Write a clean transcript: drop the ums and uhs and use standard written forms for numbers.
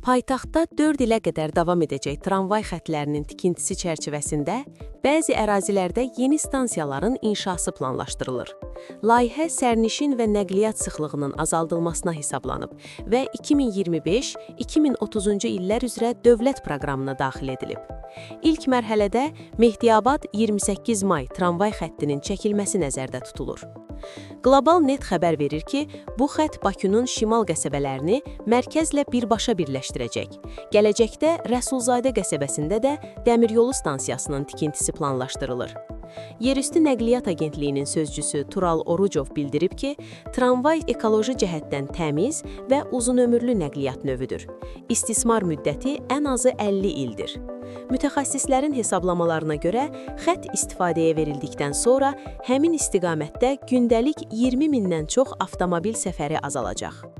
Paytaxtda 4 ilə qədər davam edəcək tramvay xətlərinin tikintisi çərçivəsində bəzi ərazilərdə yeni stansiyaların inşası planlaşdırılır. Layihə sərnişin və nəqliyyat sıxlığının azaldılmasına hesablanıb və 2025-2030-cu illər üzrə dövlət proqramına daxil edilib. İlk mərhələdə Mehdiyabad 28 may tramvay xəttinin çəkilməsi nəzərdə tutulur. Qlobal Net xəbər verir ki, bu xətt Bakının şimal qəsəbələrini mərkəzlə birbaşa birləşdirəcək. Gələcəkdə Rəsulzadə qəsəbəsində də dəmiryolu stansiyasının tikintisi planlaşdırılır. Yerüstü Nəqliyyat Agentliyinin sözcüsü Tural Orucov bildirib ki, tramvay ekoloji cəhətdən təmiz və uzunömürlü nəqliyyat növüdür. İstismar müddəti ən azı 50 ildir. Mütəxəssislərin hesablamalarına görə, xətt istifadəyə verildikdən sonra həmin istiqamətdə gündəlik 20 mindən çox avtomobil səfəri azalacaq.